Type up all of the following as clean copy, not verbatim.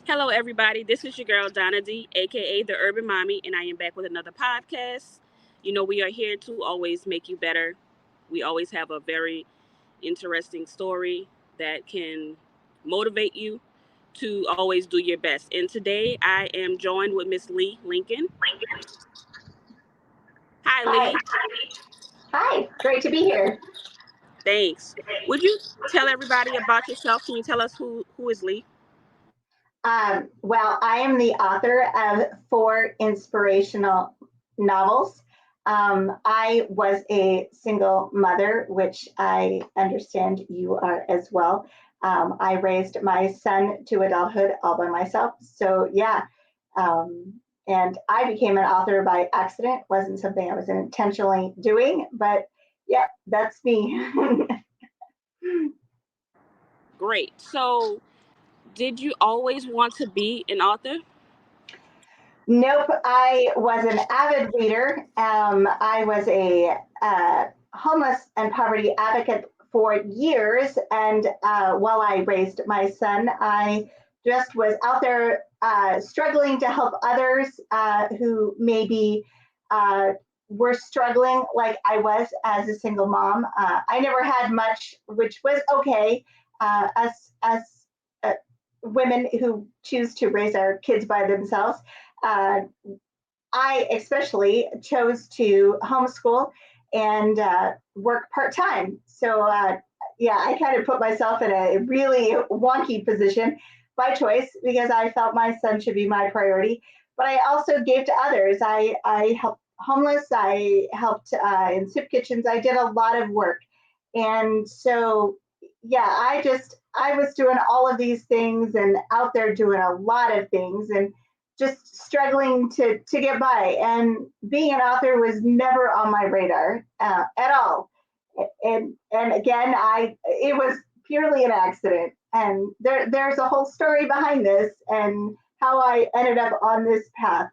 Hello, everybody. This is your girl, Donna D, aka The Urban Mommy, and I am back with another podcast. We are here to always make you better. We always have a very interesting story that can motivate you to always do your best. And today I am joined with Miss Leigh Lincoln. Hi, Hi. Leigh. Hi. Great to be here. Thanks. Would you tell everybody about yourself? Can you tell us who is Leigh? Well, I am the author of 4 inspirational novels. I was a single mother, which I understand you are as well. I raised my son to adulthood all by myself. So, yeah. And I became an author by accident. Wasn't something I was intentionally doing, but yeah, that's me. Great. So, did you always want to be an author? Nope, I was an avid reader. I was a homeless and poverty advocate for years, and while I raised my son, I just was out there struggling to help others who maybe were struggling like I was as a single mom. I never had much, which was okay. As uh, women who choose to raise our kids by themselves, uh, I especially chose to homeschool and work part time. So, yeah, I kind of put myself in a really wonky position by choice because I felt my son should be my priority. But I also gave to others. I helped homeless, I helped in soup kitchens, I did a lot of work. And so, yeah, I was doing all of these things and out there doing a lot of things. And just struggling to get by. And being an author was never on my radar at all. And again, I it was purely an accident. And there's a whole story behind this and how I ended up on this path.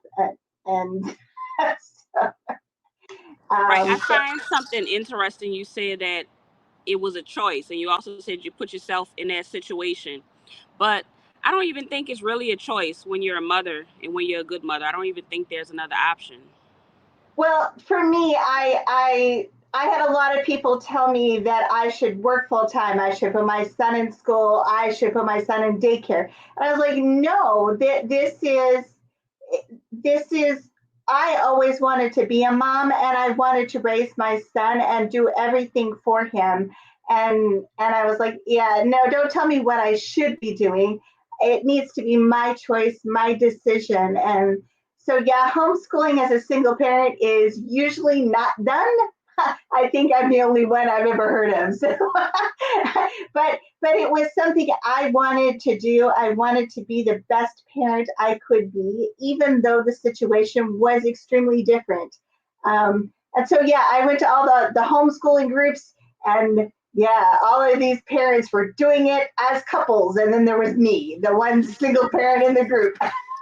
And so, Right. I so find something interesting. You said that it was a choice, and you also said you put yourself in that situation. But I don't even think it's really a choice when you're a mother and when you're a good mother. I don't even think there's another option. well, for me, I had a lot of people tell me that I should work full time. I should put my son in school. I should put my son in daycare. And I was like, no, this is. I always wanted to be a mom, and I wanted to raise my son and do everything for him. And I was like, yeah, no, don't tell me what I should be doing. It needs to be my choice, my decision. And so, yeah, homeschooling as a single parent is usually not done. I think I'm the only one I've ever heard of. So, but it was something I wanted to do. I wanted to be the best parent I could be, even though the situation was extremely different. And so, yeah, I went to all the homeschooling groups, and yeah, all of these parents were doing it as couples, and then there was me, the one single parent in the group.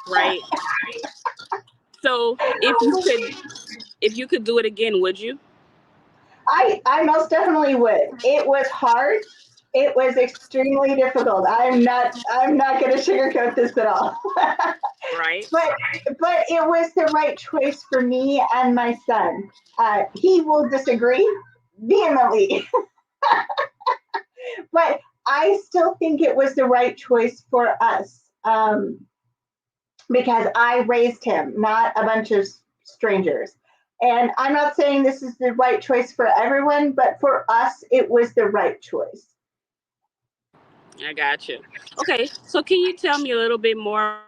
Right. So if you could do it again, would you? I most definitely would. It was hard. It was extremely difficult. I'm not going to sugarcoat this at all. Right. but but it was the right choice for me and my son. He will disagree vehemently, but I still think it was the right choice for us, because I raised him, not a bunch of strangers. And I'm not saying this is the right choice for everyone, but for us, it was the right choice. I got you. Okay. So can you tell me a little bit more?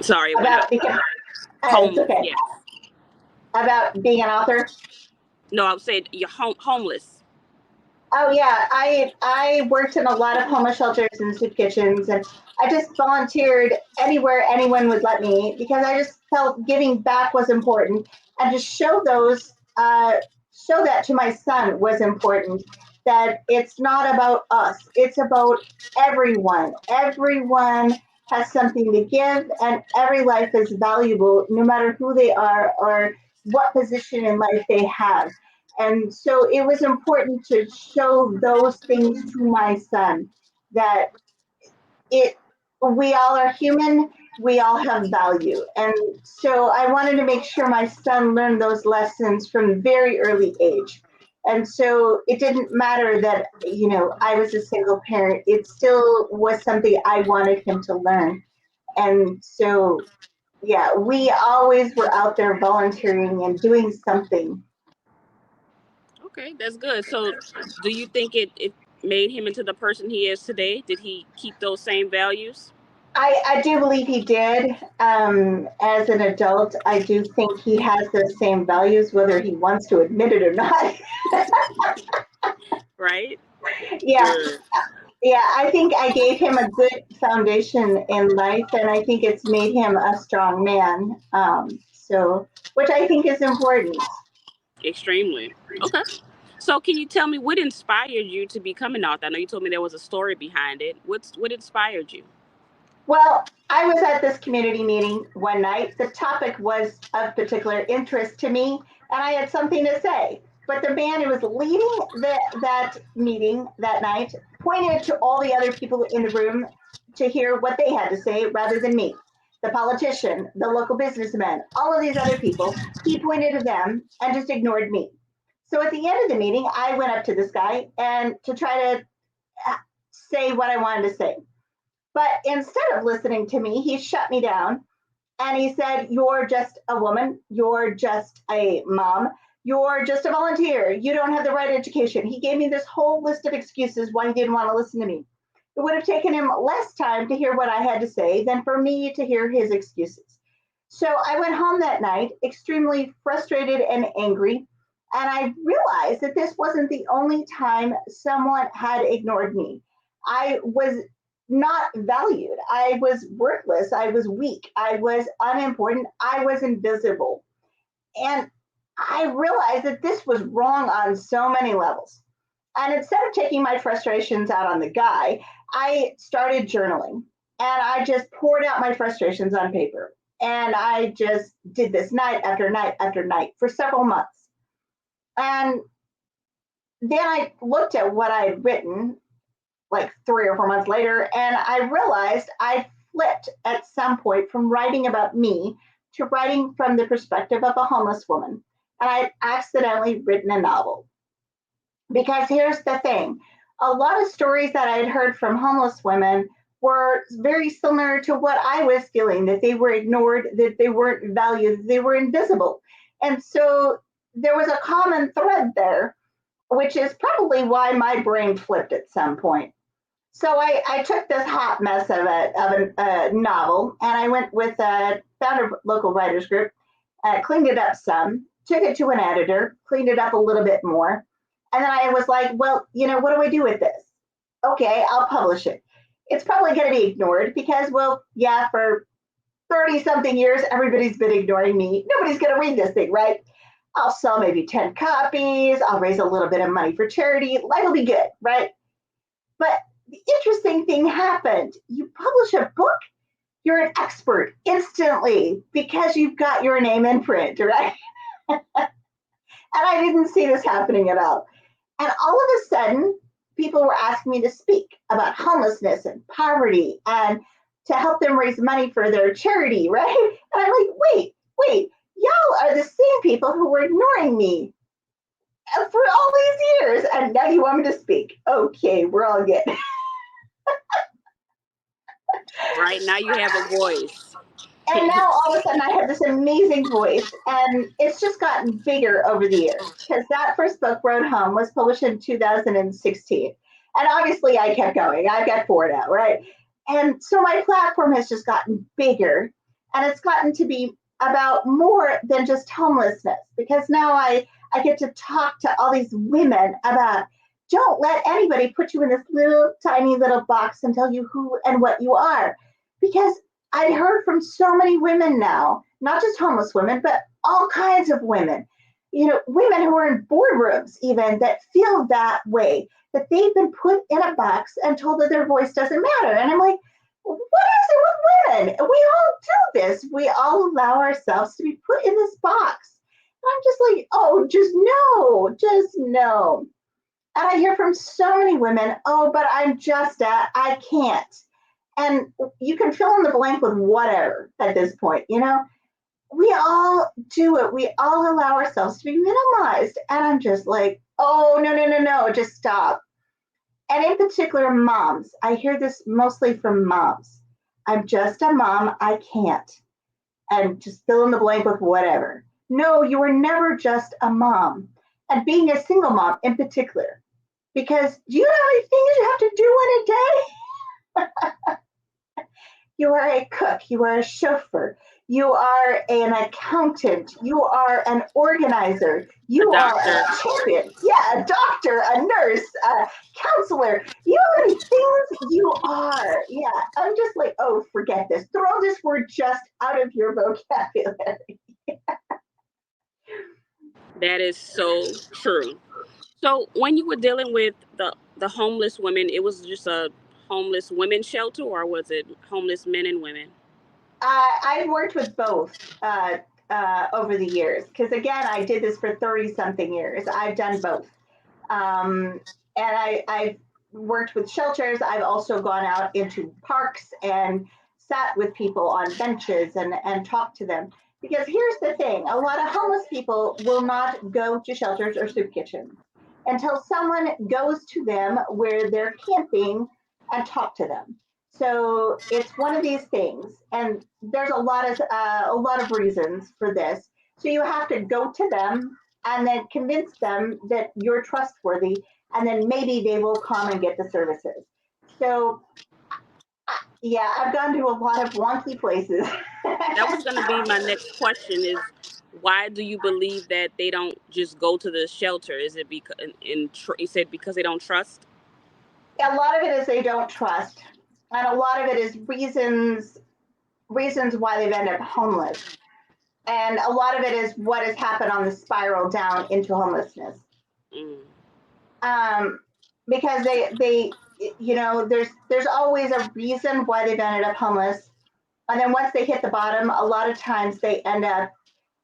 Sorry, it went out. About becoming, it's Homeless. okay. Yeah. About being an author. No, I would say you're homeless. Oh yeah, I worked in a lot of homeless shelters and soup kitchens, and I just volunteered anywhere anyone would let me because I just felt giving back was important, and to show that to my son was important. That it's not about us; it's about everyone. Everyone has something to give, and every life is valuable, no matter who they are or what position in life they have. And so it was important to show those things to my son, that it we all are human, we all have value. And so I wanted to make sure my son learned those lessons from a very early age. And so it didn't matter that, I was a single parent. It still was something I wanted him to learn. And so, yeah, we always were out there volunteering and doing something. Okay, that's good. So, do you think it made him into the person he is today? Did he keep those same values? I do believe he did. As an adult, I do think he has those same values, whether he wants to admit it or not. Right? Yeah, Good. yeah, I think I gave him a good foundation in life, and I think it's made him a strong man. Which I think is important. Extremely. Okay. So, can you tell me what inspired you to become an author? I know you told me there was a story behind it. What inspired you? Well, I was at this community meeting one night. The topic was of particular interest to me, and I had something to say. But the man who was leading that meeting that night pointed to all the other people in the room to hear what they had to say rather than me. The politician, the local businessman, all of these other people, he pointed to them and just ignored me. So at the end of the meeting, I went up to this guy and to try to say what I wanted to say. But instead of listening to me, he shut me down and he said, "You're just a woman. You're just a mom. You're just a volunteer. You don't have the right education." He gave me this whole list of excuses why he didn't want to listen to me. It would have taken him less time to hear what I had to say than for me to hear his excuses. So I went home that night extremely frustrated and angry. And I realized that this wasn't the only time someone had ignored me. I was not valued. I was worthless. I was weak. I was unimportant. I was invisible. And I realized that this was wrong on so many levels. And instead of taking my frustrations out on the guy, I started journaling and I just poured out my frustrations on paper. And I just did this night after night after night for several months. And then I looked at what I had written like 3 or 4 months later, and I realized I flipped at some point from writing about me to writing from the perspective of a homeless woman. And I had accidentally written a novel. Because here's the thing, a lot of stories that I had heard from homeless women were very similar to what I was feeling, that they were ignored, that they weren't valued, they were invisible. And so there was a common thread there, which is probably why my brain flipped at some point. So I took this hot mess of a novel and I went with found a local writers group, cleaned it up some, took it to an editor, cleaned it up a little bit more, and then I was like, well, what do I do with this? Okay, I'll publish it. It's probably going to be ignored because, well, yeah, for 30 something years, everybody's been ignoring me. Nobody's going to read this thing, right? I'll sell maybe 10 copies. I'll raise a little bit of money for charity. Life will be good, right? But the interesting thing happened. You publish a book, you're an expert instantly because you've got your name in print, right? And I didn't see this happening at all. And all of a sudden, people were asking me to speak about homelessness and poverty and to help them raise money for their charity, right? And I'm like, wait, y'all are the same people who were ignoring me for all these years. And now you want me to speak. Okay, we're all good. Right now, you have a voice. And now all of a sudden I have this amazing voice and it's just gotten bigger over the years because that first book, Road Home, was published in 2016. And obviously I kept going. I've got four now, right? And so my platform has just gotten bigger and it's gotten to be about more than just homelessness because now I get to talk to all these women about don't let anybody put you in this little tiny little box and tell you who and what you are. Because I'd heard from so many women now, not just homeless women, but all kinds of women, women who are in boardrooms even that feel that way, that they've been put in a box and told that their voice doesn't matter. And I'm like, what is it with women? We all do this. We all allow ourselves to be put in this box. And I'm just like, oh, just no. And I hear from so many women, oh, but I can't. And you can fill in the blank with whatever at this point, you know? We all do it. We all allow ourselves to be minimalized. And I'm just like, oh, no, no, no, no, just stop. And in particular, moms. I hear this mostly from moms. I'm just a mom. I can't. And just fill in the blank with whatever. No, you were never just a mom. And being a single mom in particular. Because do you know how many things you have to do in a day? You are a cook, you are a chauffeur, you are an accountant, you are an organizer, A you are a doctor. champion, yeah, a doctor, a nurse, a counselor. You know how many things you are. Yeah, I'm just like, oh, forget this. Throw this word just out of your vocabulary. That is so true. So when you were dealing with the homeless women, it was just a homeless women shelter, or was it homeless men and women? I've worked with both over the years because, again, I did this for 30 something years. I've done both. Um, and I've worked with shelters. I've also gone out into parks and sat with people on benches and talked to them. Because here's the thing, a lot of homeless people will not go to shelters or soup kitchens until someone goes to them where they're camping and talk to them. So it's one of these things, and there's a lot of reasons for this. So you have to go to them and then convince them that you're trustworthy, and then maybe they will come and get the services. So, yeah, I've gone to a lot of wonky places. That was going to be my next question: is why do you believe that they don't just go to the shelter? Is it because you said because they don't trust? A lot of it is they don't trust, and a lot of it is reasons why they've ended up homeless, and a lot of it is what has happened on the spiral down into homelessness. Mm. um, because they you know there's always a reason why they've ended up homeless, and then once they hit the bottom, a lot of times they end up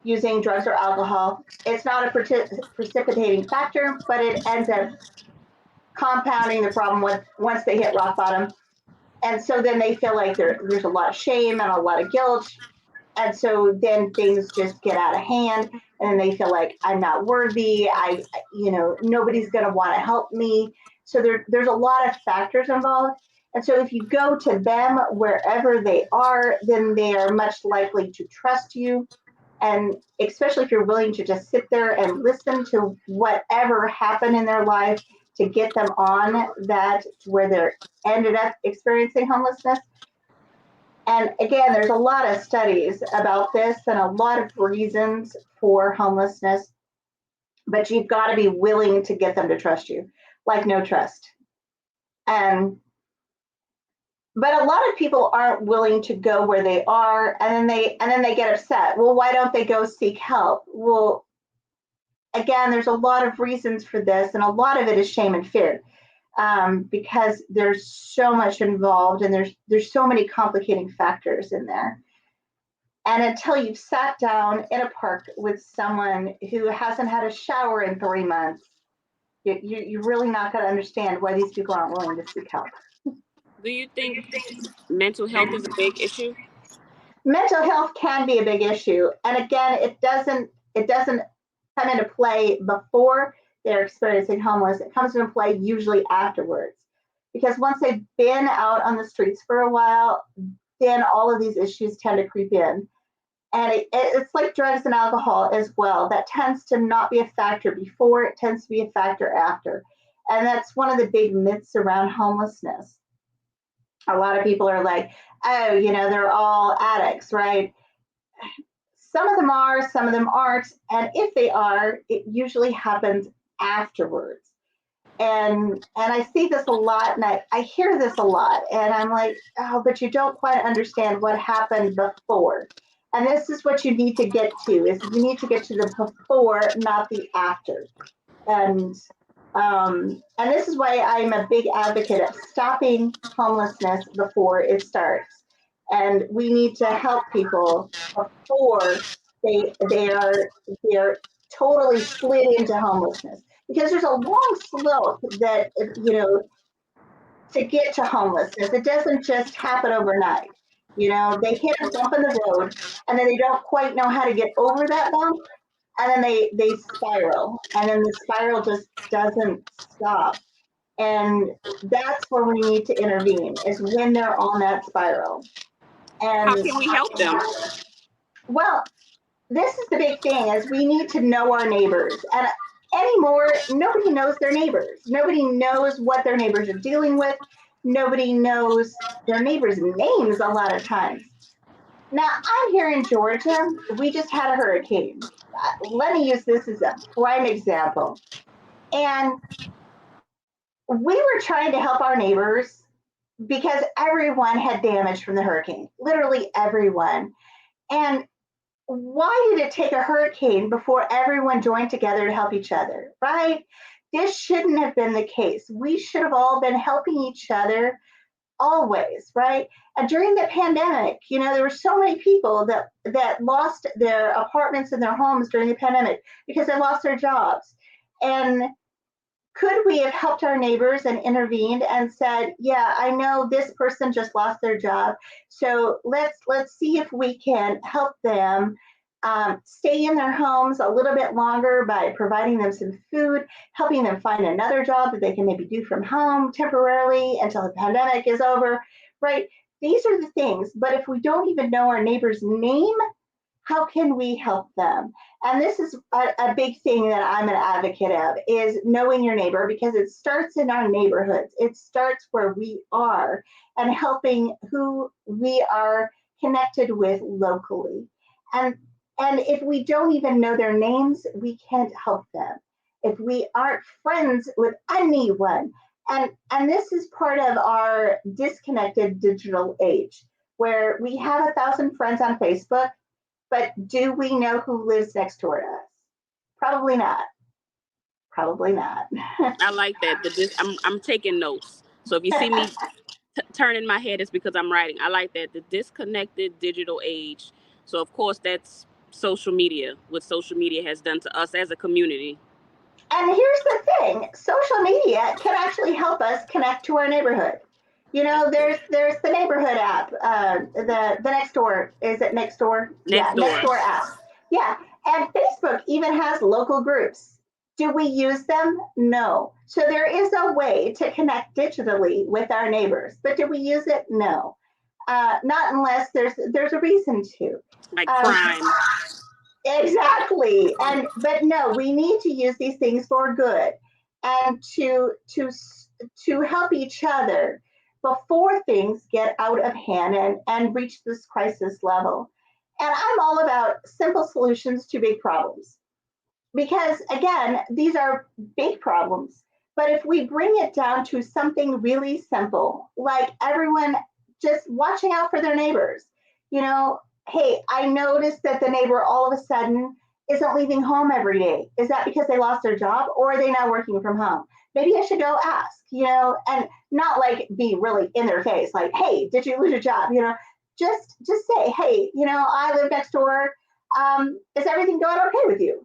using drugs or alcohol. It's not a precipitating factor, but it ends up compounding the problem once they hit rock bottom. And so then they feel like there's a lot of shame and a lot of guilt, and so then things just get out of hand, and then they feel like I'm not worthy. Nobody's going to want to help me. So there's a lot of factors involved, and so if you go to them wherever they are, then they are much likely to trust you, and especially if you're willing to just sit there and listen to whatever happened in their life to get them on that where they're ended up experiencing homelessness. And again, there's a lot of studies about this and a lot of reasons for homelessness, but you've got to be willing to get them to trust you, like no trust. And but a lot of people aren't willing to go where they are, and then they get upset. Well, why don't they go seek help? Well, again, there's a lot of reasons for this, and a lot of it is shame and fear. Because there's so much involved, and there's so many complicating factors in there. And until you've sat down in a park with someone who hasn't had a shower in 3 months, you're really not going to understand why these people aren't willing to seek help. Do you think mental health is a big issue? Mental health can be a big issue, and again, it doesn't come into play before they're experiencing homeless. It comes into play usually afterwards, because once they've been out on the streets for a while, then all of these issues tend to creep in. And it's like drugs and alcohol as well. That tends to not be a factor before, it tends to be a factor after. And that's one of the big myths around homelessness. A lot of people are like, oh, they're all addicts, right? Some of them are, some of them aren't. And if they are, it usually happens afterwards. And I see this a lot, and I hear this a lot, and I'm like, oh, but you don't quite understand what happened before. And this is what you need to get to, is you need to get to the before, not the after. And and this is why I'm a big advocate of stopping homelessness before it starts. And we need to help people before they are totally slid into homelessness, because there's a long slope that to get to homelessness. It doesn't just happen overnight. They hit a bump in the road and then they don't quite know how to get over that bump. And then they spiral, and then the spiral just doesn't stop. And that's where we need to intervene, is when they're on that spiral. How And can we help them? well, this is the big thing, is we need to know our neighbors. And anymore, nobody knows their neighbors. Nobody knows what their neighbors are dealing with. Nobody knows their neighbors' names a lot of times. Now, I'm here in Georgia. We just had a hurricane. Let me use this as a prime example. And we were trying to help our neighbors because everyone had damage from the hurricane, literally everyone. And why did it take a hurricane before everyone joined together to help each other, right? This shouldn't have been the case. We should have all been helping each other always, right? And during the pandemic, there were so many people that lost their apartments and their homes during the pandemic because they lost their jobs. And could we have helped our neighbors and intervened and said, yeah, I know this person just lost their job, so let's see if we can help them stay in their homes a little bit longer by providing them some food, helping them find another job that they can maybe do from home temporarily until the pandemic is over, right? These are the things. But if we don't even know our neighbor's name, how can we help them? And this is a big thing that I'm an advocate of, is knowing your neighbor, because it starts in our neighborhoods. It starts where we are and helping who we are connected with locally. And if we don't even know their names, we can't help them. If we aren't friends with anyone, and this is part of our disconnected digital age, where we have 1,000 friends on Facebook, but do we know who lives next door to us? Probably not. Probably not. I like that. I'm taking notes. So if you see me turning my head, it's because I'm writing. I like that. The disconnected digital age. So of course that's social media. What social media has done to us as a community. And here's the thing: social media can actually help us connect to our neighborhood. There's the neighborhood app, the next door. Is it next door? Yeah, Next next door. door app. Yeah, and Facebook even has local groups. Do we use them? No. So there is a way to connect digitally with our neighbors, but do we use it? No. Not unless there's a reason to. Like Um, crime. exactly. But no, we need to use these things for good and to help each other before things get out of hand and reach this crisis level. And I'm all about simple solutions to big problems, because again, these are big problems. But if we bring it down to something really simple, like everyone just watching out for their neighbors, you know, hey, I noticed that the neighbor all of a sudden isn't leaving home every day. Is that because they lost their job, or are they now working from home? Maybe I should go ask, and not like be really in their face, like, hey, did you lose your job? Just say, hey, I live next door. Is everything going okay with you?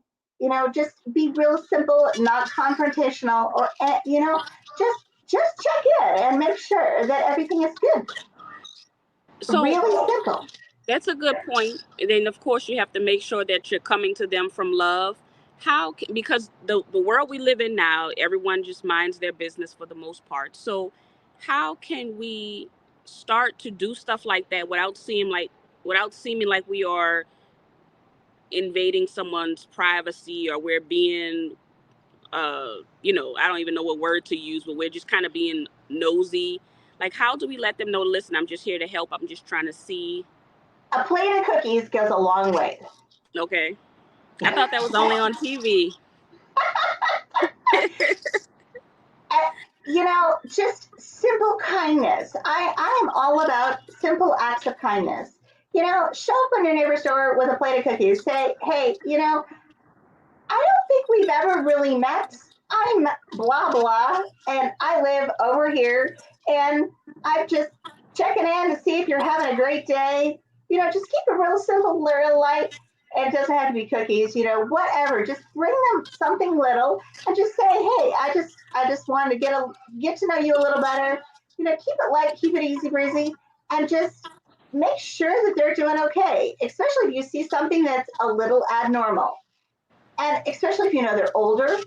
Just be real simple, not confrontational, or just check in and make sure that everything is good. So Really simple. that's a good point. And then of course you have to make sure that you're coming to them from love. Because the world we live in now, everyone just minds their business for the most part. So how can we start to do stuff like that without seeming like we are invading someone's privacy, or we're being I don't even know what word to use, but we're just kind of being nosy. Like, how do we let them know, listen, I'm just here to help. I'm just trying to see. A plate of cookies goes a long way. Okay. I thought that was only on TV. Just simple kindness. I am all about simple acts of kindness. Show up on your neighbor's door with a plate of cookies. Say, hey, I don't think we've ever really met. I'm blah blah, and I live over here, and I'm just checking in to see if you're having a great day. Just keep it real simple, real light. It doesn't have to be cookies, whatever. Just bring them something little and just say, hey, I just wanted to get to know you a little better. keep it light, keep it easy breezy, and just make sure that they're doing okay, especially if you see something that's a little abnormal. And especially if they're older,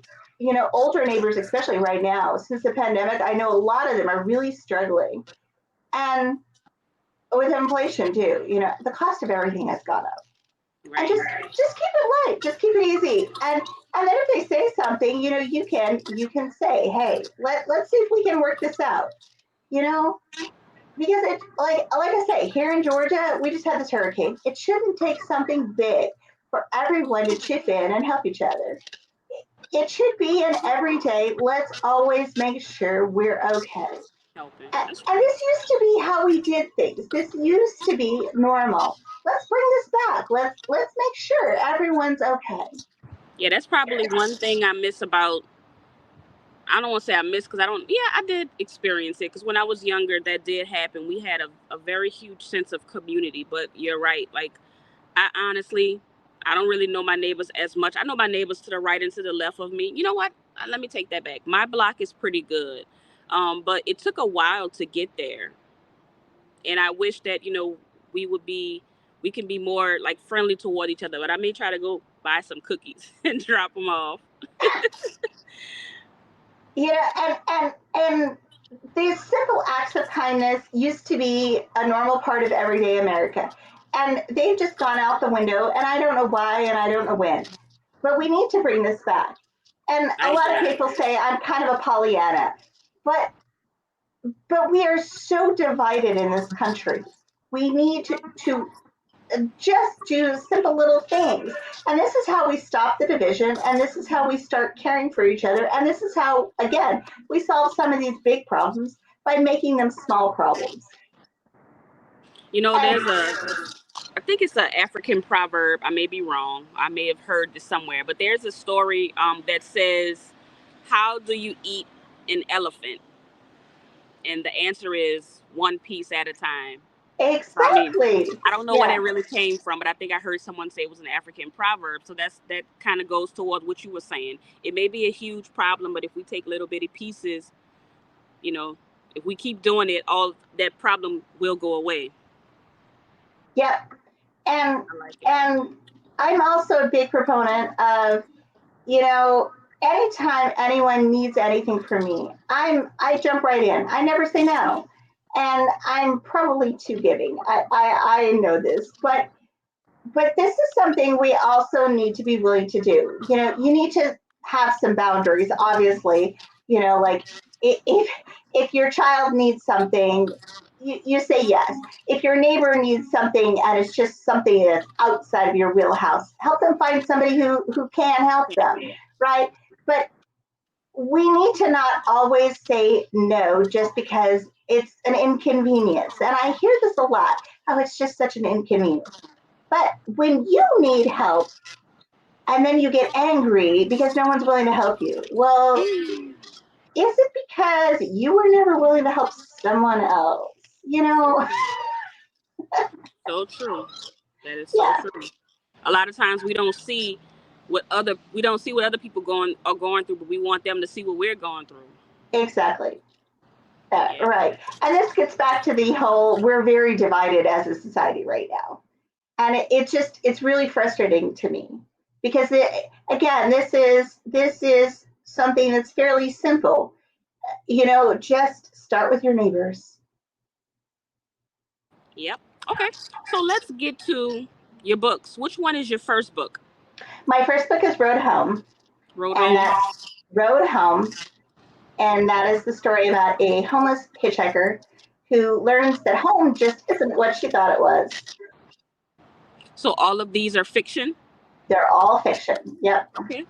older neighbors, especially right now, since the pandemic, I know a lot of them are really struggling. And with inflation too, the cost of everything has gone up. And Right. just keep it light, just keep it easy. And then if they say something, you can say, hey, let's see if we can work this out. You know, because it like I say, here in Georgia, we just had this hurricane. It shouldn't take something big for everyone to chip in and help each other. It should be an everyday, let's always make sure we're okay. Helping. That's And true. this used to be how we did things. This used to be normal. Let's bring this back. Let's make sure everyone's okay. Yeah, that's probably one thing I miss about. I don't want to say I miss because I don't. Yeah, I did experience it because when I was younger, that did happen. We had a very huge sense of community. But you're right. Like, I honestly, I don't really know my neighbors as much. I know my neighbors to the right and to the left of me. You know what? Let me take that back. My block is pretty good, but it took a while to get there, and I wish that we would be, we can be more like friendly toward each other. But I may try to go buy some cookies and drop them off. And these simple acts of kindness used to be a normal part of everyday America. And they've just gone out the window, and I don't know why and I don't know when. But we need to bring this back. And I a lot of agree. people say I'm kind of a Pollyanna, but we are so divided in this country. We need to just do simple little things. And this is how we stop the division, and this is how we start caring for each other. And this is how, again, we solve some of these big problems by making them small problems. And There's I think it's an African proverb. I may be wrong. I may have heard this somewhere, but there's a story that says, "How do you eat an elephant?" And the answer is one piece at a time. So I mean, exactly. I don't know where Yeah. that really came from, but I think I heard someone say it was an African proverb. So that kind of goes towards what you were saying. It may be a huge problem, but if we take little bitty pieces, you know, if we keep doing it, all that problem will go away. Yep. And I like it. and I'm also a big proponent of, you know, anytime anyone needs anything from me, I jump right in. I never say no. And I'm probably too giving. I know this, but this is something we also need to be willing to do. You need to have some boundaries, obviously. Like if your child needs something, you say yes. If your neighbor needs something and it's just something that's outside of your wheelhouse, help them find somebody who can help them, right? But we need to not always say no just because it's an inconvenience. And I hear this a lot. Oh, it's just such an inconvenience. But when you need help and then you get angry because no one's willing to help you, well, is it because you were never willing to help someone else? So true. So true. That is so Yeah, true. A lot of times we don't see what other people going through, but we want them to see what we're going through. exactly. Yeah. Right. And this gets back to the whole we're very divided as a society right now. And it's really frustrating to me because again, this is something that's fairly simple. Just start with your neighbors. Yep. Okay. So let's get to your books. Which one is your first book? My first book is Road Home, Road and Home. that's Road Home, and that is the story about a homeless hitchhiker who learns that home just isn't what she thought it was. So all of these are fiction. They're all fiction. Yep. Okay.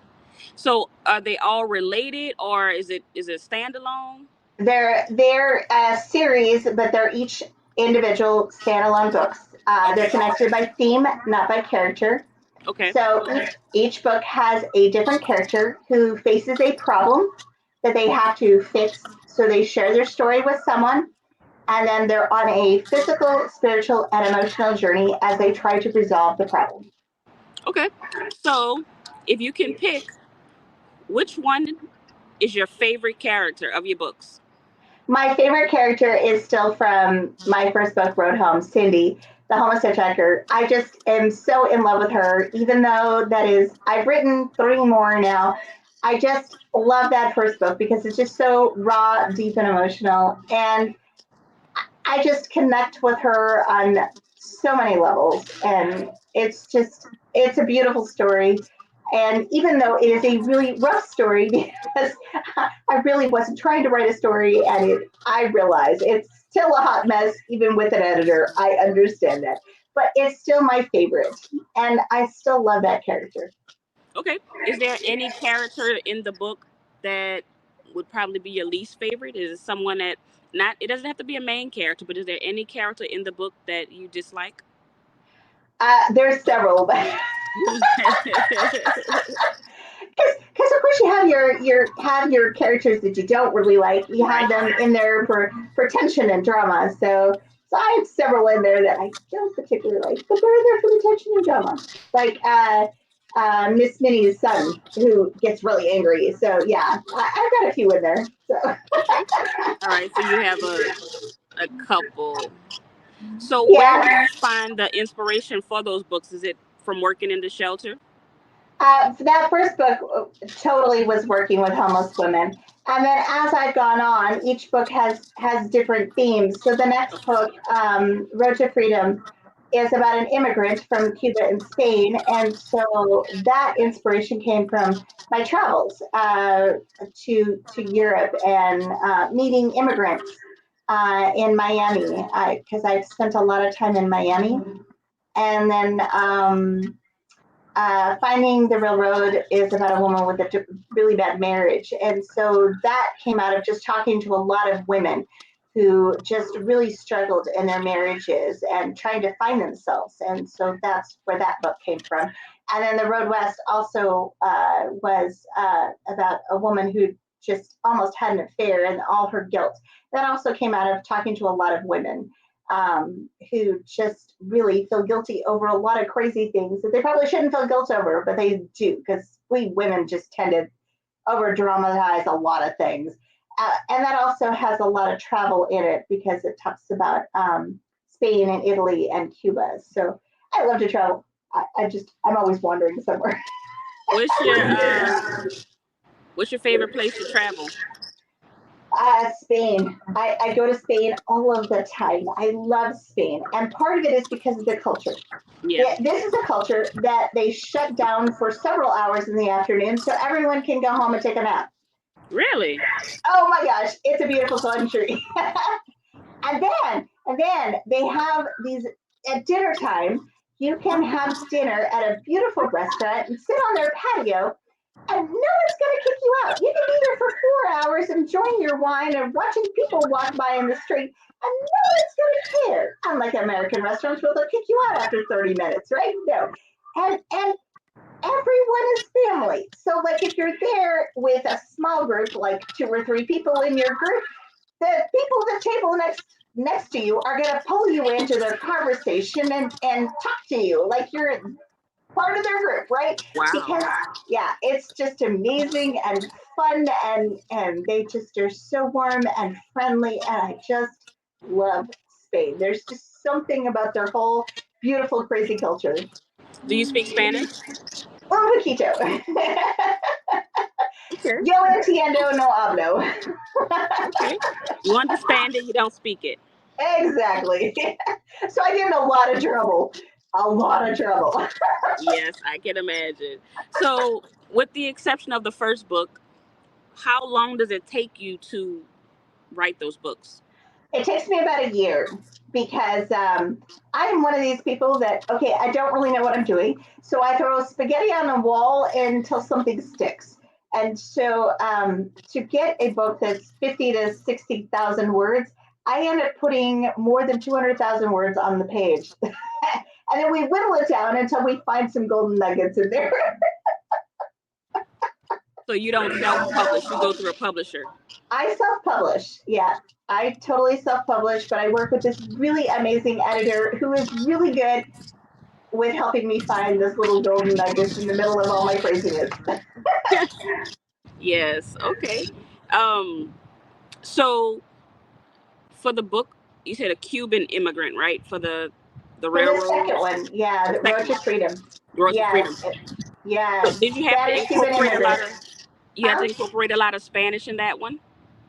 So are they all related, or is it standalone? They're a series, but they're each individual standalone books. They're Okay. connected by theme, not by character. Okay. So each book has a different character who faces a problem that they have to fix. So they share their story with someone, and then they're on a physical, spiritual, and emotional journey as they try to resolve the problem. Okay. So if you can pick, which one is your favorite character of your books? My favorite character is still from my first book, Road Home, Cindy, the homeless hitchhiker. I just am so in love with her, even though I've written three more now. I just love that first book because it's just so raw, deep, and emotional. And I just connect with her on so many levels. And it's a beautiful story. And even though it is a really rough story, because I really wasn't trying to write a story, and I realize it's still a hot mess, even with an editor. I understand that. But it's still my favorite. And I still love that character. Okay. Is there any character in the book that would probably be your least favorite? Is it someone that not? It doesn't have to be a main character, but is there any character in the book that you dislike? There's several, but because of course you have your characters that you don't really like. You Right. have them in there for tension and drama. So I have several in there that I don't particularly like, but they're in there for the tension and drama. Like Miss Minnie's son, who gets really angry. So yeah, I've got a few in there. So Okay. All right. So you have a couple. So where yeah, do you find the inspiration for those books? Is it from working in the shelter? that first book totally was working with homeless women, and then as I've gone on, each book has different themes. So the next book, Road to Freedom, is about an immigrant from Cuba and Spain, and so that inspiration came from my travels to Europe and meeting immigrants in Miami, because I've spent a lot of time in Miami, and then. Finding the Real Road is about a woman with a really bad marriage. And so that came out of just talking to a lot of women who just really struggled in their marriages and trying to find themselves. And so that's where that book came from. And then The Road West also was about a woman who just almost had an affair and all her guilt. That also came out of talking to a lot of women who just really feel guilty over a lot of crazy things that they probably shouldn't feel guilt over, but they do because we women just tend to over dramatize a lot of things. And that also has a lot of travel in it because it talks about Spain and Italy and Cuba. So I love to travel. I'm always wandering somewhere. What's your what's your favorite place to travel? Spain. I go to Spain all of the time. I love Spain. And part of it is because of the culture. Yeah. This is a culture that they shut down for several hours in the afternoon so everyone can go home and take a nap. Really? Oh my gosh, it's a beautiful country. And then they have these at dinner time. You can have dinner at a beautiful restaurant and sit on their patio, and no one's going to kick you out. You can be there for 4 hours enjoying your wine and watching people walk by in the street, and no one's going to care. Unlike American restaurants where they'll kick you out after 30 minutes, right? No. And everyone is family. So like if you're there with a small group, like two or three people in your group, the people at the table next to you are going to pull you into their conversation and talk to you like you're part of their group, right? Wow. Because yeah, it's just amazing and fun, and they just are so warm and friendly, and I just love Spain. There's just something about their whole beautiful, crazy culture. Do you speak Spanish? Un poquito. Okay. Yo entiendo, no hablo. Okay. You understand it, you don't speak it. Exactly. So I get in a lot of trouble. A lot of trouble. Yes, I can imagine. So, with the exception of the first book, how long does it take you to write those books? It takes me about a year because I'm one of these people that, okay, I don't really know what I'm doing. So I throw spaghetti on the wall until something sticks. And so to get a book that's 50 to 60,000 words, I end up putting more than 200,000 words on the page. And then we whittle it down until we find some golden nuggets in there. So you don't self-publish; you go through a publisher. I self publish. Yeah, I totally self publish, but I work with this really amazing editor who is really good with helping me find those little golden nuggets in the middle of all my craziness. Yes. Okay. Um. So for the book, you said a Cuban immigrant, right? For the For the railroad, second one, yeah, the the Road second to one, Freedom. Road to Yes, Freedom. So yes, did you have to Spanish Cuban incorporate a lot immigrant. of? You had to Huh? incorporate a lot of Spanish in that one.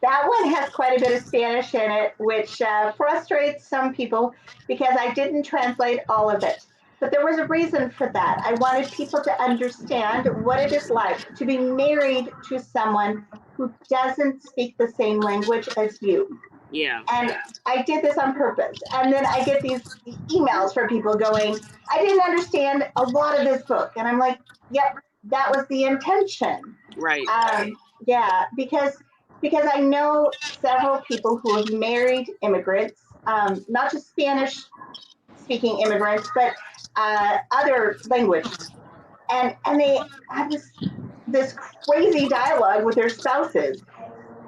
That one has quite a bit of Spanish in it, which frustrates some people because I didn't translate all of it. But there was a reason for that. I wanted people to understand what it is like to be married to someone who doesn't speak the same language as you. Yeah. And I did this on purpose. And then I get these emails from people going, I didn't understand a lot of this book. And I'm like, yep, that was the intention. Right. Yeah, because I know several people who have married immigrants, not just Spanish speaking immigrants, but other language, and they have this crazy dialogue with their spouses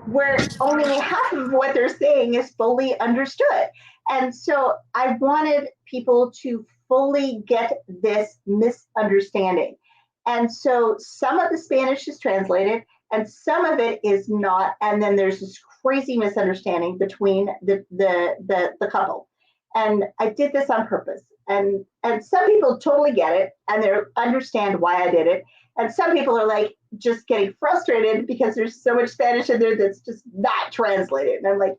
where only half of what they're saying is fully understood. And so I wanted people to fully get this misunderstanding. And so some of the Spanish is translated and some of it is not. And then there's this crazy misunderstanding between the couple. And I did this on purpose. And some people totally get it and they understand why I did it. And some people are like just getting frustrated because there's so much Spanish in there that's just not translated. And I'm like,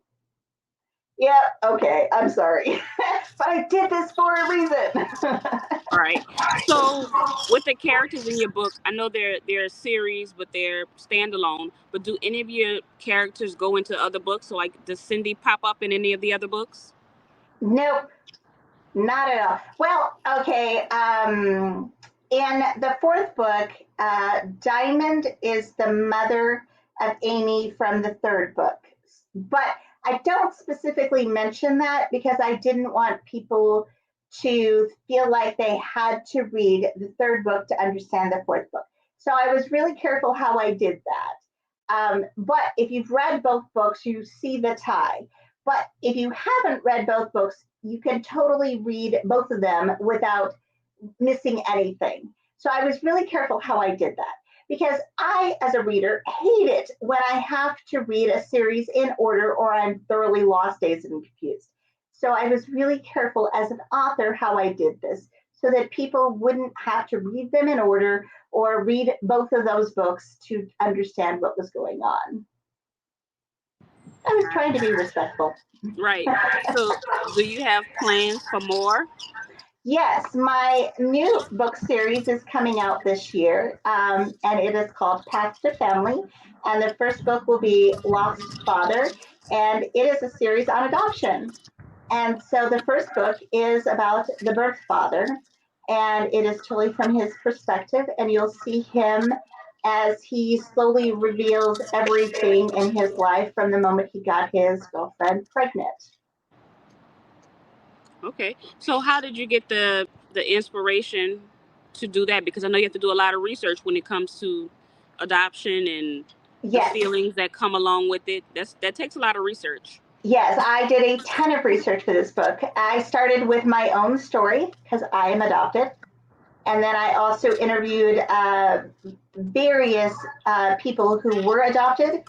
yeah, okay, I'm sorry. But I did this for a reason. All right. So with the characters in your book, I know they're a series, but they're standalone. But do any of your characters go into other books? So like, does Cindy pop up in any of the other books? Nope, not at all. Well, okay. In the fourth book, Diamond is the mother of Amy from the third book. But I don't specifically mention that because I didn't want people to feel like they had to read the third book to understand the fourth book. So I was really careful how I did that. But if you've read both books, you see the tie. But if you haven't read both books, you can totally read both of them without missing anything. So I was really careful how I did that because I, as a reader, hate it when I have to read a series in order or I'm thoroughly lost, dazed, and confused. So I was really careful as an author how I did this so that people wouldn't have to read them in order or read both of those books to understand what was going on. I was trying to be respectful. Right. So do you have plans for more? Yes, my new book series is coming out this year, and it is called Path to Family. And the first book will be Lost Father, and it is a series on adoption. And so the first book is about the birth father, and it is totally from his perspective, and you'll see him as he slowly reveals everything in his life from the moment he got his girlfriend pregnant. Okay. So how did you get the inspiration to do that? Because I know you have to do a lot of research when it comes to adoption and the Yes, feelings that come along with it. That takes a lot of research. yes, I did a ton of research for this book. I started with my own story because I am adopted. And then I also interviewed various people who were adopted,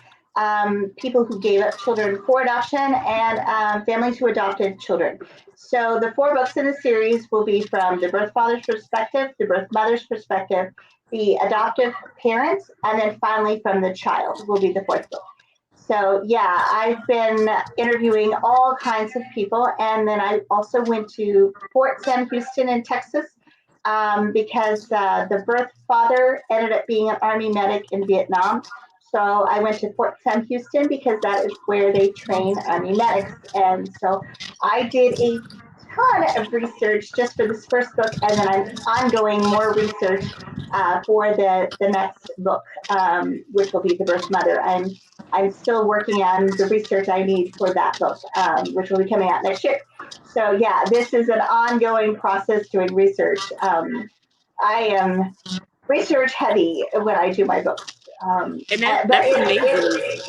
people who gave up children for adoption, and families who adopted children. So the four books in the series will be from the birth father's perspective, the birth mother's perspective, the adoptive parents, and then finally from the child will be the fourth book. So yeah, I've been interviewing all kinds of people, and then I also went to Fort Sam Houston in Texas because the birth father ended up being an Army medic in Vietnam. So I went to Fort Sam Houston because that is where they train Army medics. And so I did a ton of research just for this first book, and then I'm ongoing more research for the next book, which will be The Birth Mother. I'm still working on the research I need for that book, which will be coming out next year. So yeah, this is an ongoing process doing research. I am research heavy when I do my books, And but that's amazing.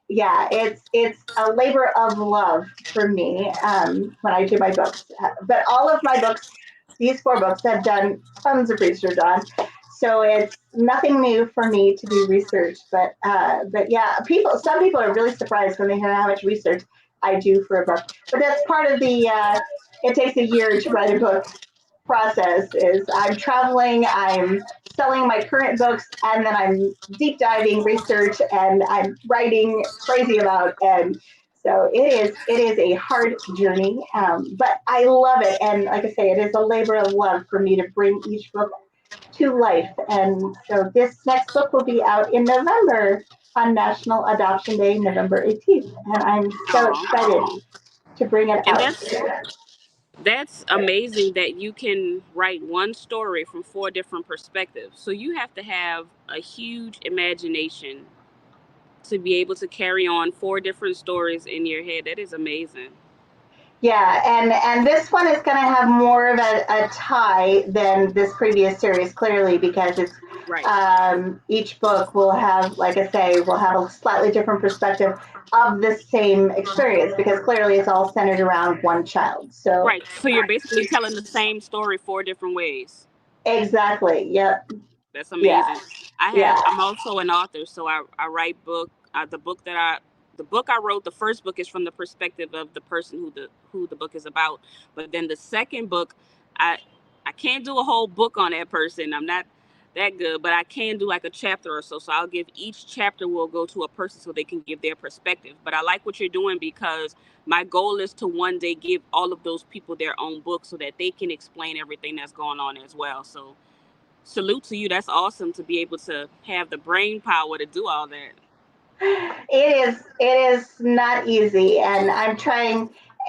yeah, it's a labor of love for me when I do my books. But all of my books, these four books, I've done tons of research on. So it's nothing new for me to do research. But yeah, some people are really surprised when they hear how much research I do for a book. But that's part of the, it takes a year to write a book process is I'm traveling, I'm selling my current books, and then I'm deep diving research and I'm writing crazy about. And so it is a hard journey, but I love it. And like I say, it is a labor of love for me to bring each book to life. And so this next book will be out in November on National Adoption Day, November 18th. And I'm so Aw. excited to bring it And out. that's amazing that you can write one story from four different perspectives. So you have to have a huge imagination to be able to carry on four different stories in your head. That is amazing. Yeah, and this one is going to have more of a tie than this previous series, clearly, because it's Right. each book will have, like I say, will have a slightly different perspective of the same experience, because clearly it's all centered around one child. So Right. So you're basically telling the same story four different ways. exactly, yep, That's yeah, amazing. yeah, I'm also an author, so I write book. The book I wrote, the first book is from the perspective of the person who the book is about. But then the second book, I I can't do a whole book on that person. I'm not that good, but I can do like a chapter or so. So I'll give each chapter will go to a person so they can give their perspective. But I like what you're doing because my goal is to one day give all of those people their own book so that they can explain everything that's going on as well. So salute to you. That's awesome to be able to have the brain power to do all that. it is not easy, and I'm trying,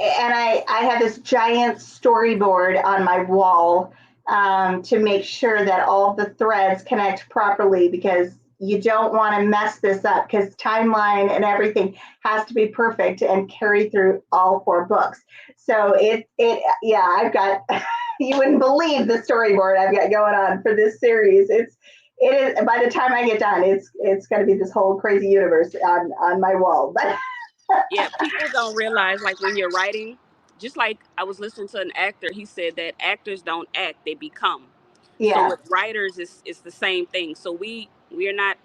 and I have this giant storyboard on my wall, to make sure that all the threads connect properly, because you don't want to mess this up, because timeline and everything has to be perfect and carry through all four books. So it yeah, I've got you wouldn't believe the storyboard I've got going on for this series. It is, by the time I get done, it's going to be this whole crazy universe on my wall. But Yeah, people don't realize like when you're writing, just like I was listening to an actor, he said that actors don't act, they become. So yeah, with writers it's the same thing. So we are not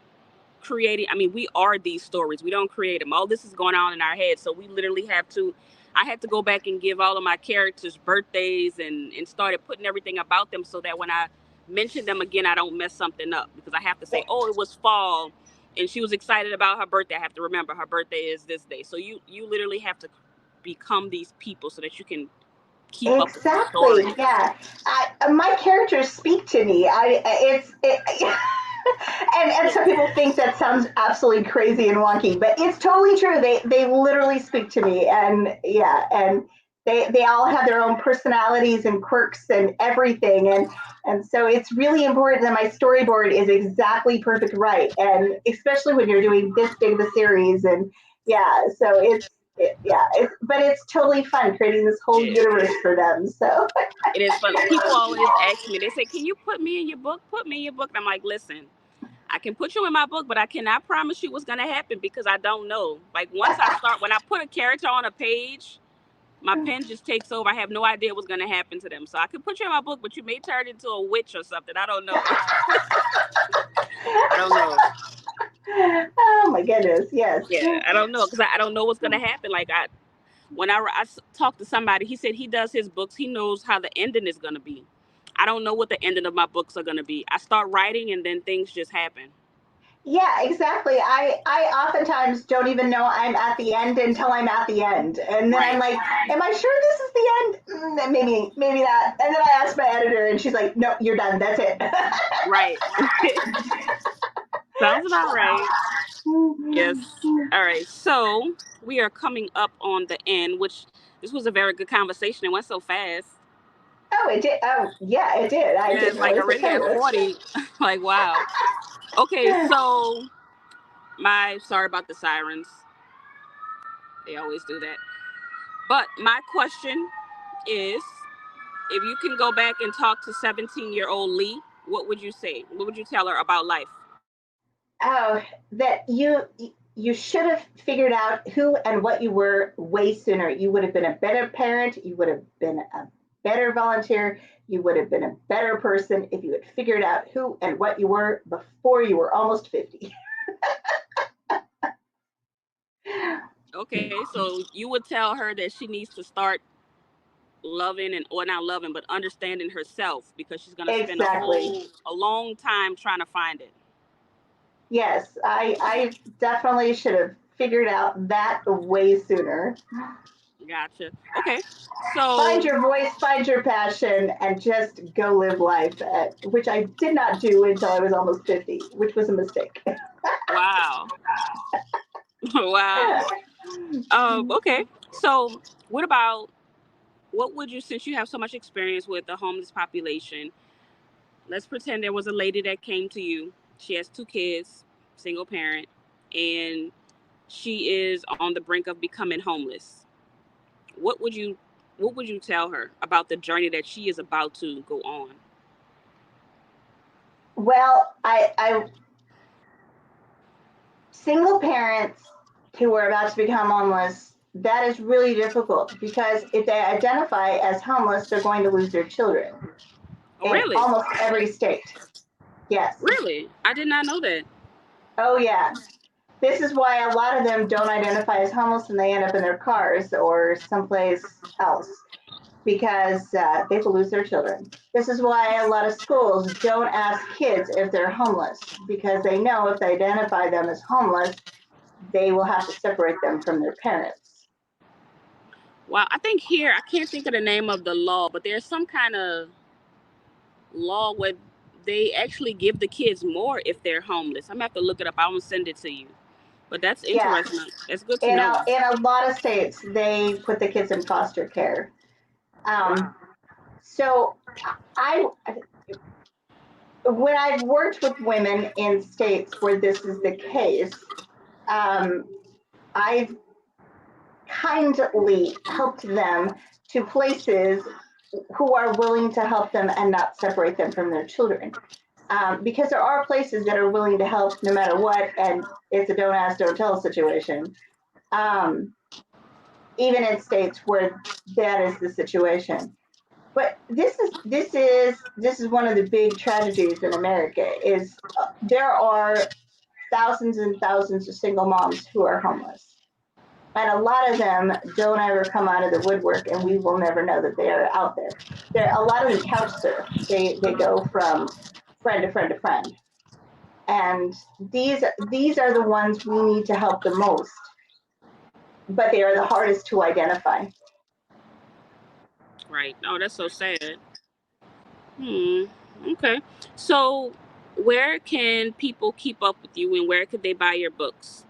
creating, I mean, we are these stories, we don't create them. All this is going on in our heads, so we literally have to, I had to go back and give all of my characters birthdays and started putting everything about them so that when I mention them again I don't mess something up, because I have to say, oh, it was fall and she was excited about her birthday. I have to remember her birthday is this day. So you literally have to become these people so that you can keep up with the story. exactly. Yeah, my characters speak to me. And Yeah. some people think that sounds absolutely crazy and wonky, but it's totally true. They literally speak to me, and yeah, and they all have their own personalities and quirks and everything, and so it's really important that my storyboard is exactly perfect, right, and especially when you're doing this big of a series, and yeah, so but it's totally fun creating this whole Yeah. universe for them. So It is fun. People always ask me, they say, can you put me in your book? Put me in your book. And I'm like, listen, I can put you in my book, but I cannot promise you what's going to happen because I don't know. Like once I start, when I put a character on a page, my pen just takes over. I have no idea what's going to happen to them. So I could put you in my book, but you may turn into a witch or something. I don't know. I don't know. oh my goodness, yes. Yeah, I don't know because I don't know what's going to happen. Like when I talked to somebody, he said he does his books. He knows how the ending is going to be. I don't know what the ending of my books are going to be. I start writing and then things just happen. Yeah, exactly. I oftentimes don't even know I'm at the end until I'm at the end, and then I'm Right. like, "Am I sure this is the end? Maybe not." And then I ask my editor, and she's like, "No, you're done. That's it." Right. Sounds about right. Yes. All right. So we are coming up on the end, which this was a very good conversation. It went so fast. Oh, it did. Oh, yeah, it did. I Yeah, it's didn't like realize the already time at was. 40. Like, wow. Okay, so my sorry about the sirens. They always do that. But my question is if you can go back and talk to 17-year-old Leigh, what would you say? What would you tell her about life? Oh, that you should have figured out who and what you were way sooner. You would have been a better parent. You would have been a better volunteer. You would have been a better person if you had figured out who and what you were before you were almost 50. Okay, so you would tell her that she needs to start loving and or not loving, but understanding herself because she's gonna spend Exactly. a long time trying to find it. Yes, I definitely should have figured out that way sooner. Gotcha. Okay, Find so your voice, find your passion, and just go live life, which I did not do until I was almost 50, which was a mistake. wow, wow. Okay, so what about what would you, since you have so much experience with the homeless population, let's pretend there was a lady that came to you. She has two kids, single parent, and she is on the brink of becoming homeless. What would you what would you tell her about the journey that she is about to go on? Well, I single parents who are about to become homeless, that is really difficult because if they identify as homeless, they're going to lose their children Oh, in really? almost every state. Yes. Really? I did not know that. Oh, yeah. This is why a lot of them don't identify as homeless and they end up in their cars or someplace else because they will lose their children. This is why a lot of schools don't ask kids if they're homeless because they know if they identify them as homeless, they will have to separate them from their parents. Well, I think here, I can't think of the name of the law, but there's some kind of law where they actually give the kids more if they're homeless. I'm gonna have to look it up. I won't send it to you. But that's Yeah, interesting. It's good to know. in a lot of states, they put the kids in foster care. Wow. Um, so I, when I've worked with women in states where this is the case, um, I've kindly helped them to places who are willing to help them and not separate them from their children. Because there are places that are willing to help no matter what, and it's a don't ask, don't tell situation. Um, Even in states where that is the situation. But this is one of the big tragedies in America is there are thousands and thousands of single moms who are homeless. And a lot of them don't ever come out of the woodwork and we will never know that they are out there. There a lot of them couch surf. They go from friend to friend to friend. And these are the ones we need to help the most, but they are the hardest to identify. Right. Oh, that's so sad. Hmm. Okay. So, where can people keep up with you, and where could they buy your books?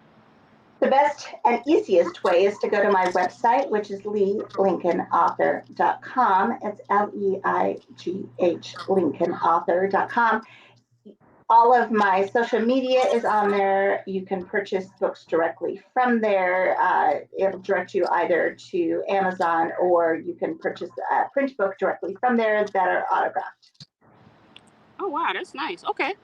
The best and easiest way is to go to my website, which is leiglincolnauthor.com. It's Leigh Lincolnauthor.com. All of my social media is on there. You can purchase books directly from there. It'll direct you either to Amazon or you can purchase a print book directly from there that are autographed. Oh, wow, that's nice. Okay.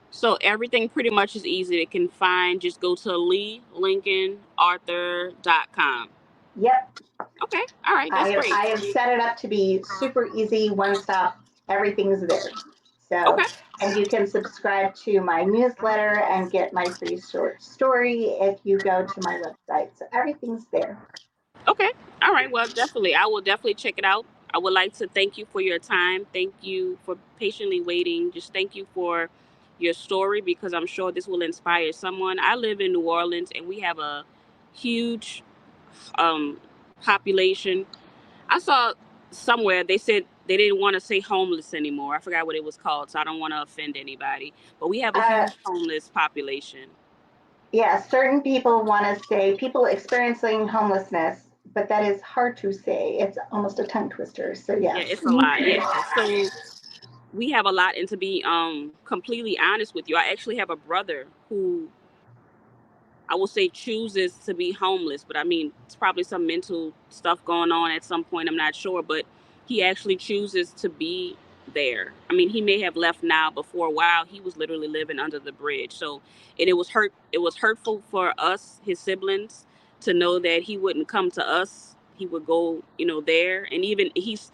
So everything pretty much is easy. They can find. Just go to LeighLincolnAuthor.com. Yep, Okay. All right. That's great. I have set it up to be super easy, one stop, everything's there. So, Okay. and you can subscribe to my newsletter and get my free short story if you go to my website. So everything's there. Okay. All right. Well, definitely. I will definitely check it out. I would like to thank you for your time. Thank you for patiently waiting. Just thank you for your story because I'm sure this will inspire someone. I live in New Orleans and we have a huge um, population. I saw somewhere they said they didn't want to say homeless anymore. I forgot what it was called, so I don't want to offend anybody. But we have a Uh, huge homeless population. yeah, certain people want to say people experiencing homelessness, but that is hard to say. It's almost a tongue twister. So, Yeah, yes. it's a lot. Yeah. So we have a lot, and to be completely honest with you, I actually have a brother who I will say chooses to be homeless, but I mean, it's probably some mental stuff going on at some point. I'm not sure, but he actually chooses to be there. I mean, he may have left now, but for a while, he was literally living under the bridge. So, and it was hurt. It was hurtful for us, his siblings, to know that he wouldn't come to us. He would go, there, and even he's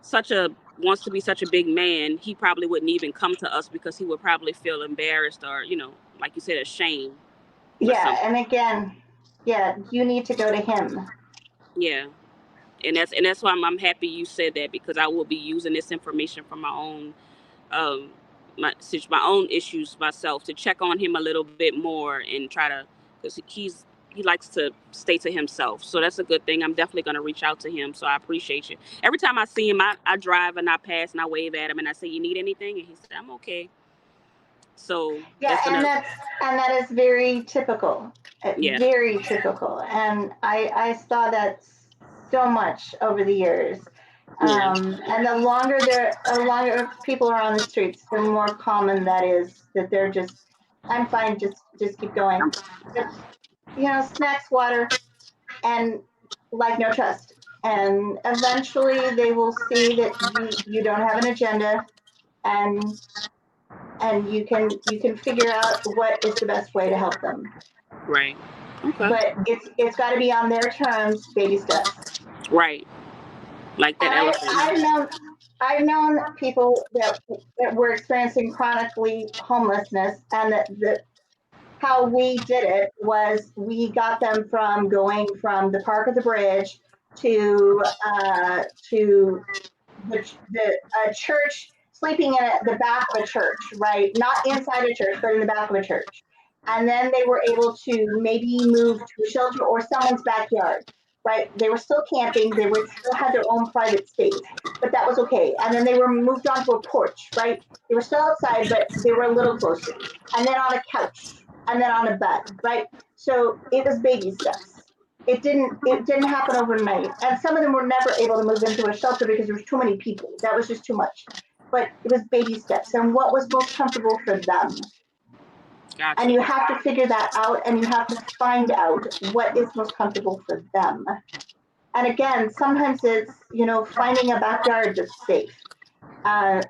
such a wants to be such a big man. He probably wouldn't even come to us because he would probably feel embarrassed or, like you said, ashamed or Yeah, something. and again, Yeah, you need to go to him. Yeah, and that's why I'm happy you said that, because I will be using this information from my own um my own issues myself, to check on him a little bit more and try to, because he likes to stay to himself, so that's a good thing. I'm definitely going to reach out to him, so I appreciate you. Every time I see him, I drive and I pass and I wave at him and I say, you need anything, and he said, I'm okay. So Yeah, that's gonna, and that is very typical, yeah, very typical, and I saw that so much over the years. yeah, And the longer people are on the streets, the more common that is, that they're just, I'm fine, just keep going. But, snacks, water, and like no trust. And eventually they will see that you don't have an agenda, and you can figure out what is the best way to help them. right, okay, But it's got to be on their terms, baby steps. right, like that And elephant. I've known people that were experiencing chronically homelessness, and that how we did it was we got them from going from the park of the bridge to to the church, sleeping in the back of a church, right? Not inside a church, but in the back of a church. And then they were able to maybe move to a shelter or someone's backyard, right? They were still camping. They were still had their own private space, but that was okay. And then they were moved onto a porch, right? They were still outside, but they were a little closer. And then on a couch, and then on a bed, right? So it was baby steps. It didn't happen overnight, and some of them were never able to move into a shelter because there was too many people. That was just too much. But it was baby steps, and what was most comfortable for them. And Gotcha. you have to figure that out, and you have to find out what is most comfortable for them. And again, sometimes it's finding a backyard that's safe,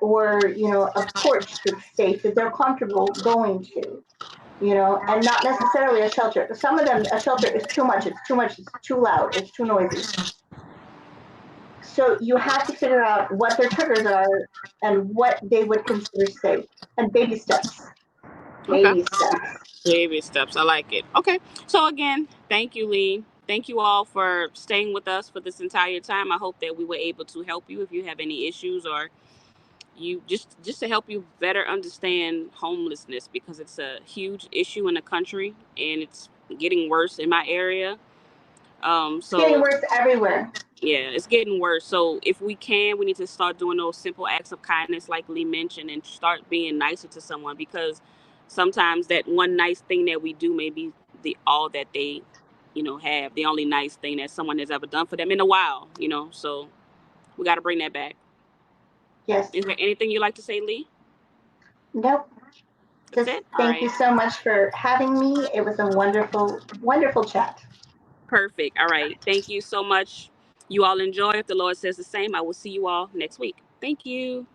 or a porch that's safe that they're comfortable going to, and not necessarily a shelter. Some of them, a shelter is too much. It's too much. It's too loud. It's too noisy. So you have to figure out what their triggers are and what they would consider safe. And baby steps. Okay. Baby steps. Baby steps. I like it. Okay. So again, thank you, Leigh. Thank you all for staying with us for this entire time. I hope that we were able to help you if you have any issues, or you just to help you better understand homelessness, because it's a huge issue in the country and it's getting worse in my area. It's getting So worse everywhere. yeah, it's getting worse. So if we can, we need to start doing those simple acts of kindness, like Leigh mentioned, and start being nicer to someone, because sometimes that one nice thing that we do may be the all that they, have the only nice thing that someone has ever done for them in a while. So we got to bring that back. Yes. Is there anything you'd like to say, Leigh? Nope. That's Just it. All thank you right. so much for having me. It was a wonderful, wonderful chat. Perfect. All right. Thank you so much. You all enjoy. If the Lord says the same, I will see you all next week. Thank you.